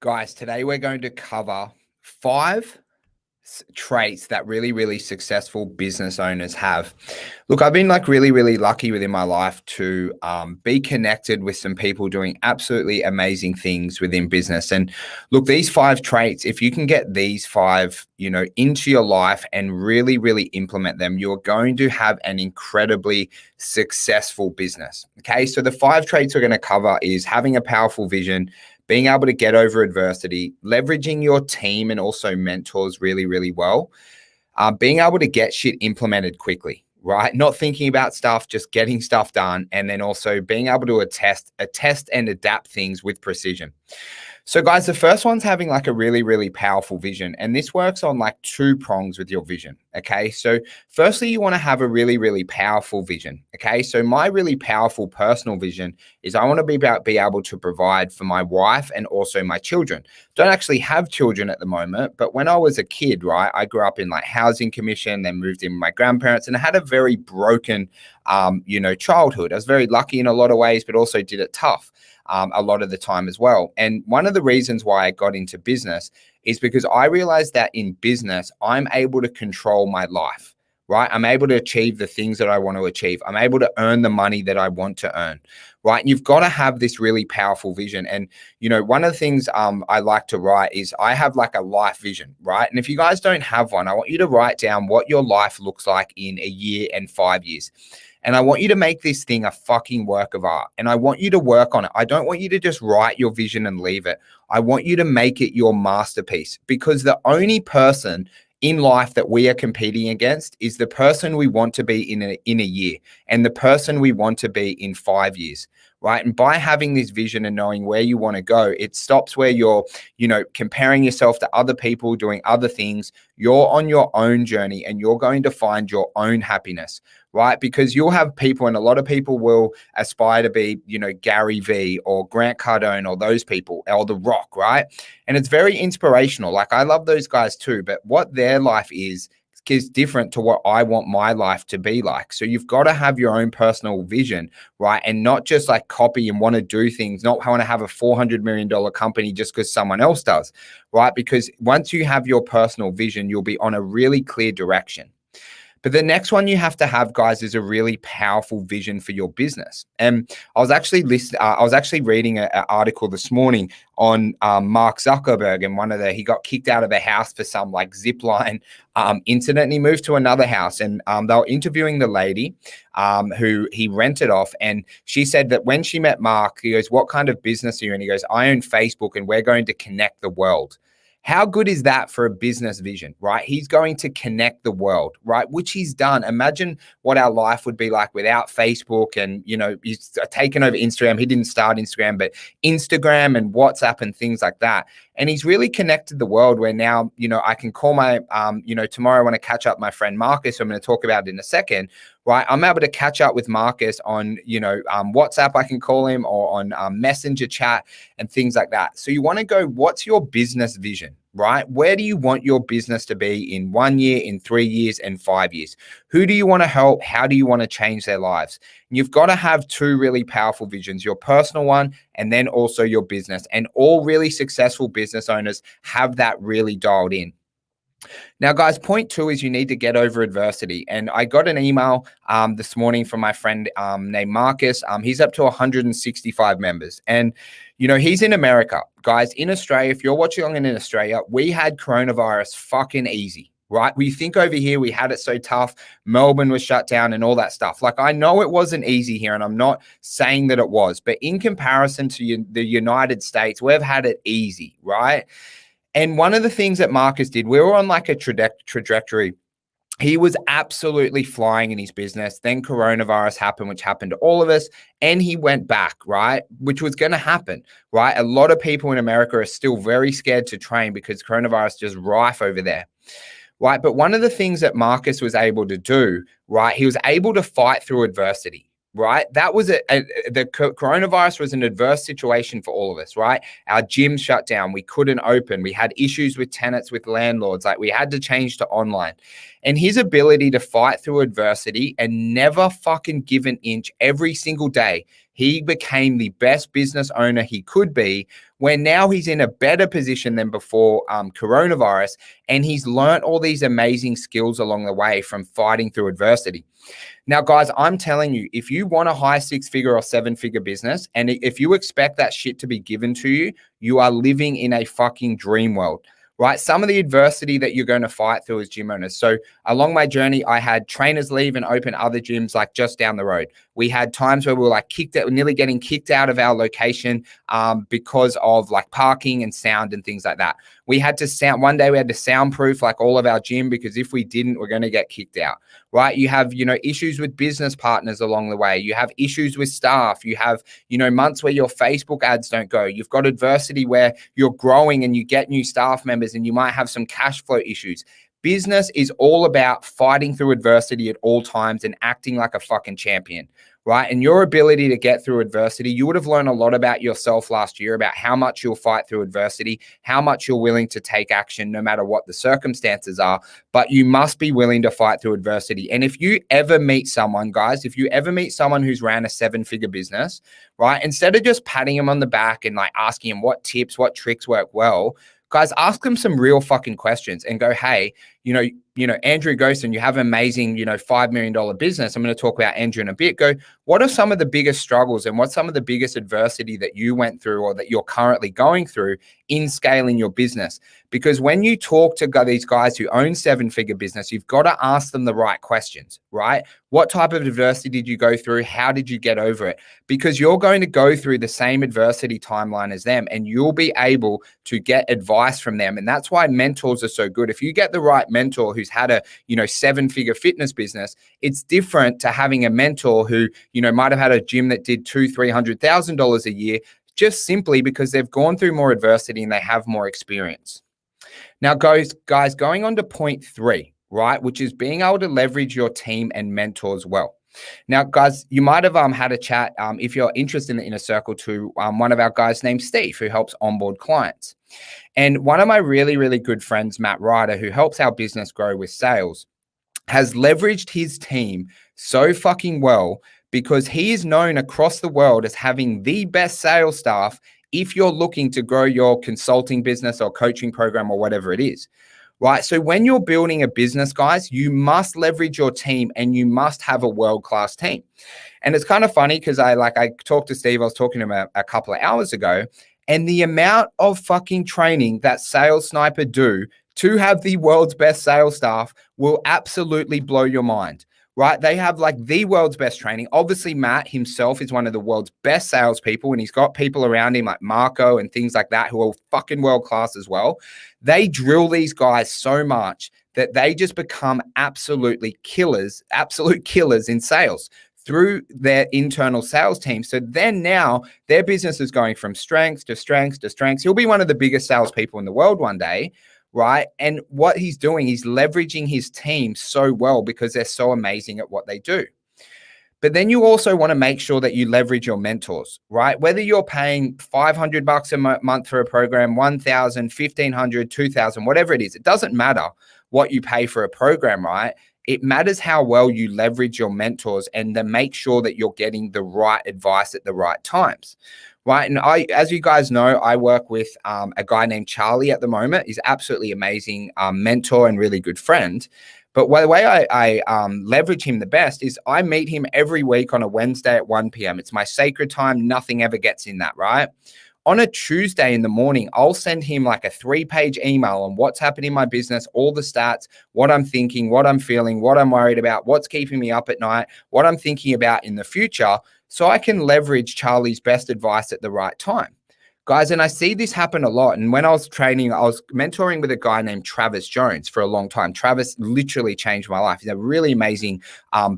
Guys, today we're going to cover five traits that really, really successful business owners have. Look, I've been really lucky within my life to be connected with some people doing absolutely amazing things within business. And look, these five traits, if you can get these five, into your life and really, really implement them, you're going to have an incredibly successful business. Okay. So the five traits we're going to cover is having a powerful vision, being able to get over adversity, leveraging your team and also mentors really, really well, being able to get shit implemented quickly, right? Not thinking about stuff, just getting stuff done, and then also being able to attest and adapt things with precision. So guys, the first one's having like a really, really powerful vision. And this works on like two prongs with your vision. Okay. So firstly, you want to have a really, really powerful vision. Okay. So my really powerful personal vision is I want to be able to provide for my wife and also my children. Don't actually have children at the moment, but when I was a kid, right, I grew up in like housing commission, then moved in with my grandparents, and I had a very broken, childhood. I was very lucky in a lot of ways, but also did it tough. A lot of the time as well. And one of the reasons why I got into business is because I realized that in business, I'm able to control my life, right? I'm able to achieve the things that I want to achieve. I'm able to earn the money that I want to earn, right? And you've got to have this really powerful vision. And, one of the things I like to write is I have like a life vision, right? And if you guys don't have one, I want you to write down what your life looks like in a year and 5 years. And I want you to make this thing a fucking work of art. And I want you to work on it. I don't want you to just write your vision and leave it. I want you to make it your masterpiece, because the only person in life that we are competing against is the person we want to be in a year and the person we want to be in 5 years, right? And by having this vision and knowing where you want to go, it stops where you're, comparing yourself to other people doing other things. You're on your own journey and you're going to find your own happiness, right? Because you'll have people, and a lot of people will aspire to be, Gary Vee or Grant Cardone or those people, or The Rock, right? And it's very inspirational. Like I love those guys too, but what their life is different to what I want my life to be like. So you've got to have your own personal vision, right? And not just like copy and want to do things, not want to have a $400 million company just because someone else does, right? Because once you have your personal vision, you'll be on a really clear direction. But the next one you have to have, guys, is a really powerful vision for your business. And I was actually reading an article this morning on Mark Zuckerberg, and he got kicked out of a house for some like zip line incident, and he moved to another house. And they were interviewing the lady who he rented off, and she said that when she met Mark, he goes, "What kind of business are you in?" He goes, "I own Facebook, and we're going to connect the world." How good is that for a business vision, right? He's going to connect the world, right? Which he's done. Imagine what our life would be like without Facebook, and, he's taken over Instagram. He didn't start Instagram, but Instagram and WhatsApp and things like that. And he's really connected the world where now, I can call my, tomorrow I want to catch up with my friend Marcus, who I'm going to talk about in a second, right? I'm able to catch up with Marcus on, WhatsApp, I can call him, or on Messenger chat and things like that. So you want to go, what's your business vision, right? Where do you want your business to be in 1 year, in 3 years, and 5 years? Who do you want to help? How do you want to change their lives? And you've got to have two really powerful visions, your personal one and then also your business. And all really successful business owners have that really dialed in. Now, guys, point 2 is you need to get over adversity. And I got an email this morning from my friend named Marcus. He's up to 165 members. And, he's in America. Guys, in Australia, if you're watching in Australia, we had coronavirus fucking easy, right? We think over here we had it so tough. Melbourne was shut down and all that stuff. Like, I know it wasn't easy here, and I'm not saying that it was. But in comparison to the United States, we've had it easy, right? And one of the things that Marcus did, we were on like a trajectory. He was absolutely flying in his business. Then coronavirus happened, which happened to all of us. And he went back, right? Which was going to happen, right? A lot of people in America are still very scared to train because coronavirus is just rife over there, right? But one of the things that Marcus was able to do, right? He was able to fight through adversity. Right? That was the coronavirus was an adverse situation for all of us, right? Our gyms shut down. We couldn't open. We had issues with tenants, with landlords. Like, we had to change to online. And his ability to fight through adversity and never fucking give an inch every single day. he became the best business owner he could be, where now he's in a better position than before coronavirus, and he's learned all these amazing skills along the way from fighting through adversity. Now, guys, I'm telling you, if you want a high 6-figure or 7-figure business, and if you expect that shit to be given to you, you are living in a fucking dream world, right? Some of the adversity that you're going to fight through as gym owners. So along my journey, I had trainers leave and open other gyms like just down the road. We had times where we were like kicked out, nearly getting kicked out of our location because of like parking and sound and things like that. We had to one day we had to soundproof like all of our gym, because if we didn't, we're going to get kicked out, right? You have, issues with business partners along the way. You have issues with staff. You have, months where your Facebook ads don't go. You've got adversity where you're growing and you get new staff members and you might have some cash flow issues. Business is all about fighting through adversity at all times and acting like a fucking champion, right? And your ability to get through adversity, you would have learned a lot about yourself last year, about how much you'll fight through adversity, how much you're willing to take action no matter what the circumstances are, but you must be willing to fight through adversity. And if you ever meet someone, guys, if you ever meet someone who's ran a 7-figure business, right, instead of just patting them on the back and like asking them what tips, what tricks work well, guys, ask them some real fucking questions and go, hey, Andrew Ghostin, you have an amazing, $5 million business. I'm going to talk about Andrew in a bit. Go, what are some of the biggest struggles and what's some of the biggest adversity that you went through or that you're currently going through in scaling your business? Because when you talk to these guys who own 7-figure business, you've got to ask them the right questions, right? What type of adversity did you go through? How did you get over it? Because you're going to go through the same adversity timeline as them, and you'll be able to get advice from them. And that's why mentors are so good. If you get the right mentor who's had a 7-figure fitness business, it's different to having a mentor who might have had a gym that did $200,000-$300,000 a year, just simply because they've gone through more adversity and they have more experience. Now, guys, going on to point 3, right, which is being able to leverage your team and mentors well. Now, guys, you might have had a chat, if you're interested in the inner circle, to one of our guys named Steve, who helps onboard clients. And one of my really, really good friends, Matt Ryder, who helps our business grow with sales, has leveraged his team so fucking well because he is known across the world as having the best sales staff if you're looking to grow your consulting business or coaching program or whatever it is. Right. So when you're building a business, guys, you must leverage your team and you must have a world-class team. And it's kind of funny because I talked to Steve, I was talking to him a couple of hours ago, and the amount of fucking training that Sales Sniper do to have the world's best sales staff will absolutely blow your mind. Right? They have like the world's best training. Obviously, Matt himself is one of the world's best salespeople, and he's got people around him like Marco and things like that who are fucking world-class as well. They drill these guys so much that they just become absolute killers in sales through their internal sales team. So then now their business is going from strength to strength to strength. He'll be one of the biggest salespeople in the world one day. Right. And what he's doing, he's leveraging his team so well because they're so amazing at what they do. But then you also want to make sure that you leverage your mentors, right? Whether you're paying $500 a month for a program, $1,000, $1,500, $2,000, whatever it is, it doesn't matter what you pay for a program, right? It matters how well you leverage your mentors and then make sure that you're getting the right advice at the right times. Right. And as you guys know, I work with a guy named Charlie at the moment. He's absolutely amazing mentor and really good friend. But the way I leverage him the best is I meet him every week on a Wednesday at 1 p.m. It's my sacred time. Nothing ever gets in that, right? On a Tuesday in the morning, I'll send him like a 3-page email on what's happening in my business, all the stats, what I'm thinking, what I'm feeling, what I'm worried about, what's keeping me up at night, what I'm thinking about in the future, so I can leverage Charlie's best advice at the right time. Guys, and I see this happen a lot. And when I was training, I was mentoring with a guy named Travis Jones for a long time. Travis literally changed my life. He's a really amazing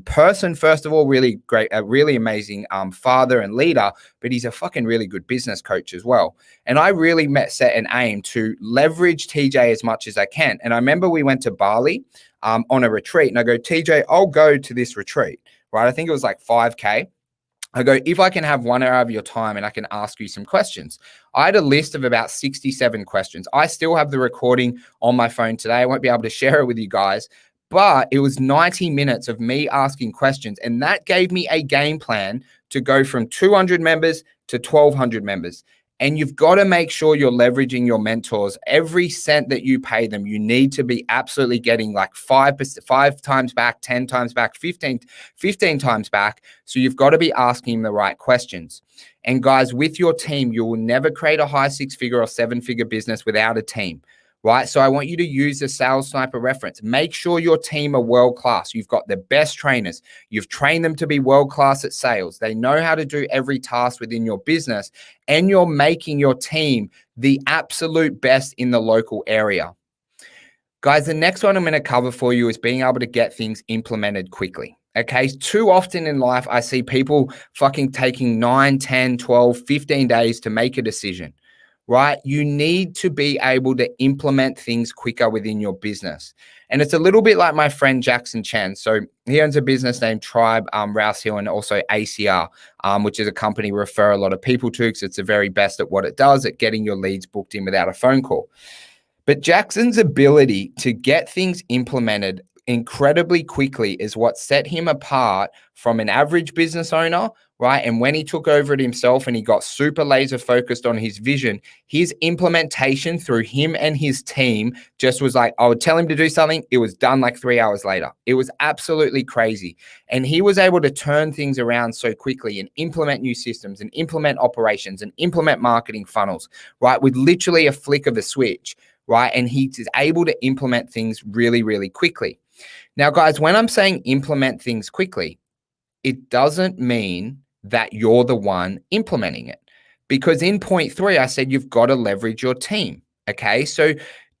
person, first of all, really great, a really amazing father and leader, but he's a fucking really good business coach as well. And I really set an aim to leverage TJ as much as I can. And I remember we went to Bali on a retreat, and I go, TJ, I'll go to this retreat, right? I think it was like 5K. I go, if I can have 1 hour of your time and I can ask you some questions. I had a list of about 67 questions. I still have the recording on my phone today. I won't be able to share it with you guys, but it was 90 minutes of me asking questions. And that gave me a game plan to go from 200 members to 1,200 members. And you've got to make sure you're leveraging your mentors. Every cent that you pay them, you need to be absolutely getting like 5 times back, 10 times back, 15 times back. So you've got to be asking them the right questions. And guys, with your team, you will never create a high 6-figure or 7-figure business without a team. Right? So I want you to use the Sales Sniper reference. Make sure your team are world-class. You've got the best trainers. You've trained them to be world-class at sales. They know how to do every task within your business, and you're making your team the absolute best in the local area. Guys, the next one I'm going to cover for you is being able to get things implemented quickly. Okay, too often in life, I see people fucking taking 9, 10, 12, 15 days to make a decision. Right? You need to be able to implement things quicker within your business. And it's a little bit like my friend Jackson Chen. So he owns a business named Tribe, Rouse Hill, and also ACR, which is a company we refer a lot of people to because it's the very best at what it does at getting your leads booked in without a phone call. But Jackson's ability to get things implemented incredibly quickly is what set him apart from an average business owner, right? And when he took over it himself and he got super laser focused on his vision, his implementation through him and his team just was like, I would tell him to do something, it was done like 3 hours later. It was absolutely crazy. And he was able to turn things around so quickly and implement new systems and implement operations and implement marketing funnels, right? With literally a flick of a switch, right? And he is able to implement things really, really quickly. Now, guys, when I'm saying implement things quickly, it doesn't mean that you're the one implementing it. Because in point 3, I said you've got to leverage your team. Okay, so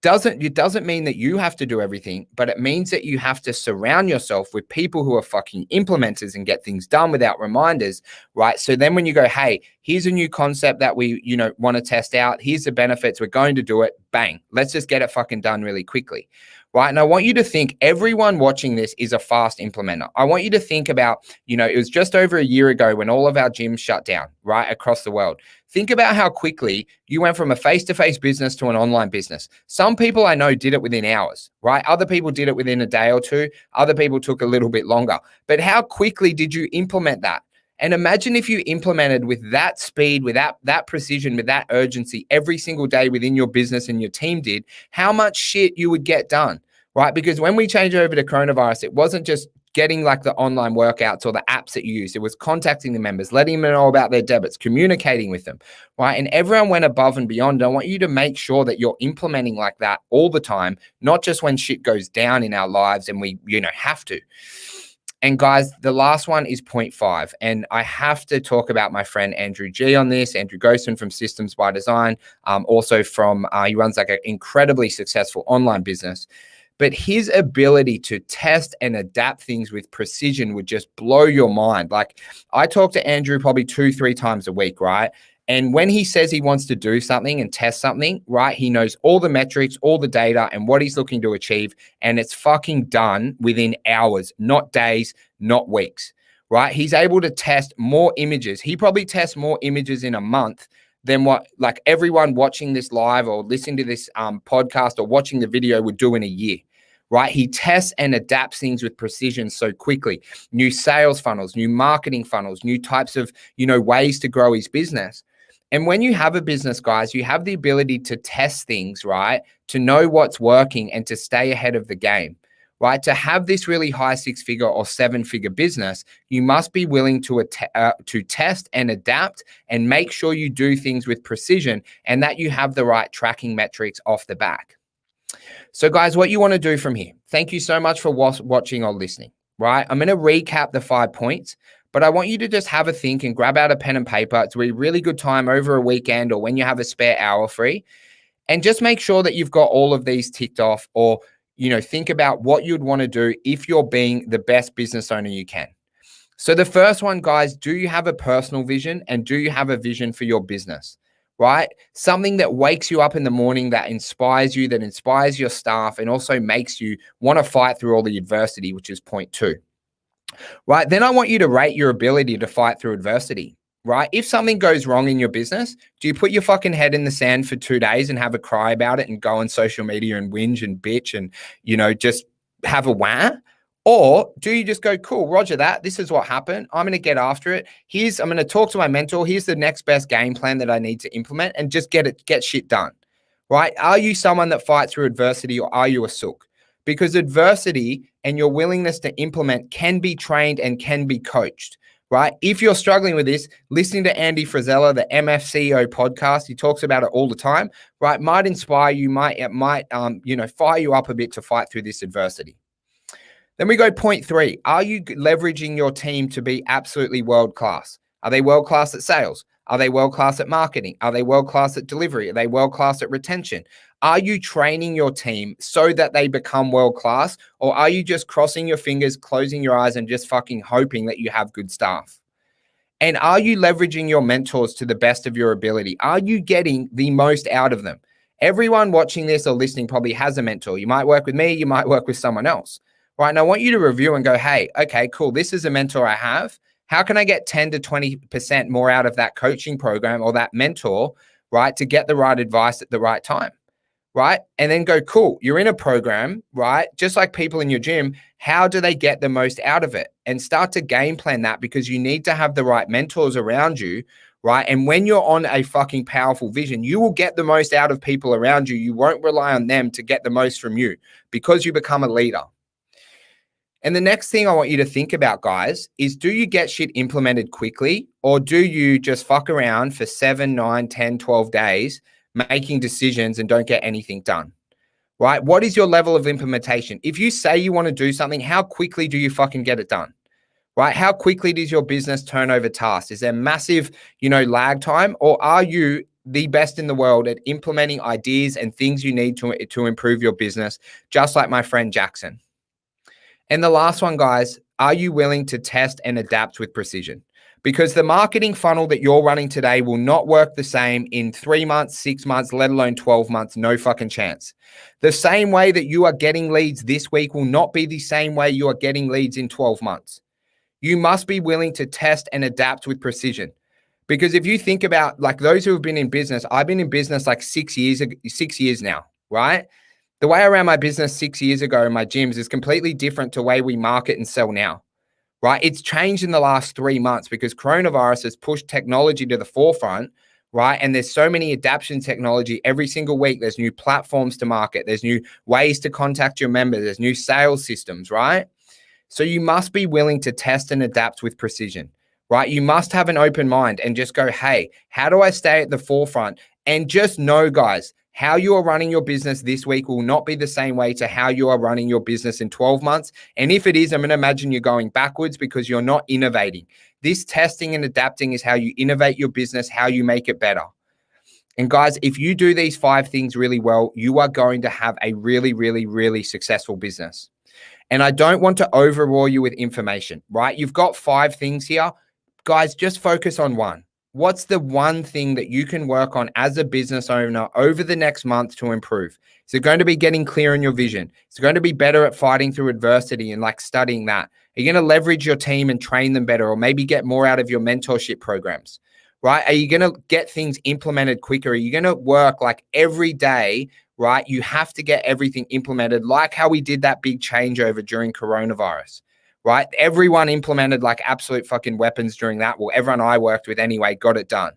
it doesn't mean that you have to do everything, but it means that you have to surround yourself with people who are fucking implementers and get things done without reminders, right? So then when you go, hey, here's a new concept that we, want to test out. Here's the benefits. We're going to do it. Bang. Let's just get it fucking done really quickly. Right. And I want you to think everyone watching this is a fast implementer. I want you to think about, it was just over a year ago when all of our gyms shut down, right, across the world. Think about how quickly you went from a face-to-face business to an online business. Some people I know did it within hours, right? Other people did it within a day or two. Other people took a little bit longer. But how quickly did you implement that? And imagine if you implemented with that speed, with that precision, with that urgency every single day within your business and your team did, how much shit you would get done, right? Because when we changed over to coronavirus, it wasn't just getting like the online workouts or the apps that you use. It was contacting the members, letting them know about their debits, communicating with them, right? And everyone went above and beyond. I want you to make sure that you're implementing like that all the time, not just when shit goes down in our lives and we, have to. And guys, the last one is point 5. And I have to talk about my friend Andrew G on this, Andrew Ghostin from Systems by Design, also from, he runs like an incredibly successful online business. But his ability to test and adapt things with precision would just blow your mind. Like I talk to Andrew probably 2-3 times a week, right? And when he says he wants to do something and test something, right, he knows all the metrics, all the data, and what he's looking to achieve. And it's fucking done within hours, not days, not weeks, right? He's able to test more images. He probably tests more images in a month than what like everyone watching this live or listening to this podcast or watching the video would do in a year. Right? He tests and adapts things with precision so quickly. New sales funnels, new marketing funnels, new types of, ways to grow his business. And when you have a business, guys, you have the ability to test things, right? To know what's working and to stay ahead of the game, right? To have this really high 6-figure or 7-figure business, you must be willing to test and adapt and make sure you do things with precision and that you have the right tracking metrics off the back. So guys, what you want to do from here, thank you so much for watching or listening, right? I'm going to recap the 5 points, but I want you to just have a think and grab out a pen and paper. It's a really good time over a weekend or when you have a spare hour free, and just make sure that you've got all of these ticked off or, think about what you'd want to do if you're being the best business owner you can. So the first one, guys, do you have a personal vision and do you have a vision for your business? Right? Something that wakes you up in the morning, that inspires you, that inspires your staff, and also makes you want to fight through all the adversity, which is point 2. Right? Then I want you to rate your ability to fight through adversity. Right? If something goes wrong in your business, do you put your fucking head in the sand for 2 days and have a cry about it and go on social media and whinge and bitch and, just have a wah? Or do you just go, cool, roger that. This is what happened. I'm going to get after it. I'm going to talk to my mentor. Here's the next best game plan that I need to implement and just get shit done, right? Are you someone that fights through adversity, or are you a sook? Because adversity and your willingness to implement can be trained and can be coached, right? If you're struggling with this, listening to Andy Frisella, the MFCEO podcast, he talks about it all the time, right? Might inspire you, might fire you up a bit to fight through this adversity. Then we go point 3. Are you leveraging your team to be absolutely world-class? Are they world-class at sales? Are they world-class at marketing? Are they world-class at delivery? Are they world-class at retention? Are you training your team so that they become world-class? Or are you just crossing your fingers, closing your eyes, and just fucking hoping that you have good staff? And are you leveraging your mentors to the best of your ability? Are you getting the most out of them? Everyone watching this or listening probably has a mentor. You might work with me, you might work with someone else. Right. And I want you to review and go, hey, okay, cool. This is a mentor I have. How can I get 10 to 20% more out of that coaching program or that mentor, right, to get the right advice at the right time, right? And then go, cool, you're in a program, right? Just like people in your gym, how do they get the most out of it? And start to game plan that, because you need to have the right mentors around you, right? And when you're on a fucking powerful vision, you will get the most out of people around you. You won't rely on them to get the most from you, because you become a leader. And the next thing I want you to think about, guys, is do you get shit implemented quickly, or do you just fuck around for 7, 9, 10, 12 days making decisions and don't get anything done, right? What is your level of implementation? If you say you want to do something, how quickly do you fucking get it done, right? How quickly does your business turn over tasks? Is there massive, lag time, or are you the best in the world at implementing ideas and things you need to improve your business, just like my friend Jackson? And the last one, guys, are you willing to test and adapt with precision? Because the marketing funnel that you're running today will not work the same in 3 months, 6 months, let alone 12 months. No fucking chance. The same way that you are getting leads this week will not be the same way you are getting leads in 12 months. You must be willing to test and adapt with precision. Because if you think about like those who have been in business, I've been in business like 6 years now, right? The way I ran my business 6 years ago in my gyms is completely different to the way we market and sell now, right? It's changed in the last 3 months because coronavirus has pushed technology to the forefront, right? And there's so many adaptation technology every single week. There's new platforms to market. There's new ways to contact your members. There's new sales systems, right? So you must be willing to test and adapt with precision, right? You must have an open mind and just go, hey, how do I stay at the forefront? And just know, guys, how you are running your business this week will not be the same way to how you are running your business in 12 months. And if it is, I'm going to imagine you're going backwards because you're not innovating. This testing and adapting is how you innovate your business, how you make it better. And guys, if you do these 5 things really well, you are going to have a really, really, really successful business. And I don't want to overwhelm you with information, right? You've got 5 things here. Guys, just focus on one. What's the one thing that you can work on as a business owner over the next month to improve? Is it going to be getting clear in your vision? Is it going to be better at fighting through adversity and like studying that? Are you going to leverage your team and train them better, or maybe get more out of your mentorship programs, right? Are you going to get things implemented quicker? Are you going to work like every day, right? You have to get everything implemented, like how we did that big changeover during coronavirus. Right? Everyone implemented like absolute fucking weapons during that. Well, everyone I worked with anyway got it done.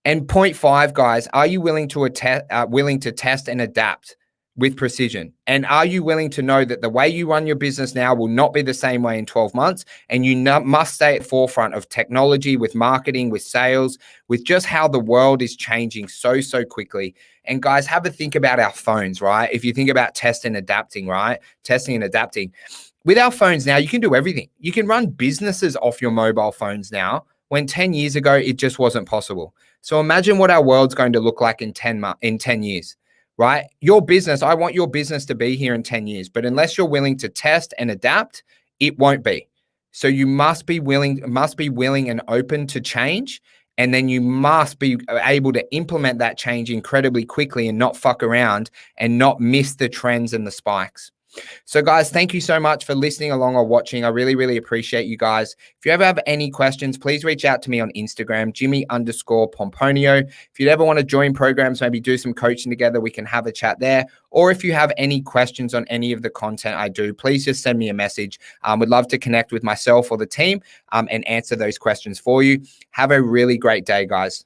And point 5, guys, are you willing to test and adapt with precision? And are you willing to know that the way you run your business now will not be the same way in 12 months? And you must stay at the forefront of technology, with marketing, with sales, with just how the world is changing so quickly. And guys, have a think about our phones, right? If you think about testing and adapting, right? Testing and adapting. With our phones now, you can do everything. You can run businesses off your mobile phones now, when 10 years ago, it just wasn't possible. So imagine what our world's going to look like in 10 years, right? Your business, I want your business to be here in 10 years, but unless you're willing to test and adapt, it won't be. So you must be willing and open to change. And then you must be able to implement that change incredibly quickly and not fuck around and not miss the trends and the spikes. So guys, thank you so much for listening along or watching. I really, really appreciate you guys. If you ever have any questions, please reach out to me on Instagram, Jimmy_Pomponio. If you'd ever want to join programs, maybe do some coaching together, we can have a chat there. Or if you have any questions on any of the content I do, please just send me a message. We'd love to connect with myself or the team and answer those questions for you. Have a really great day, guys.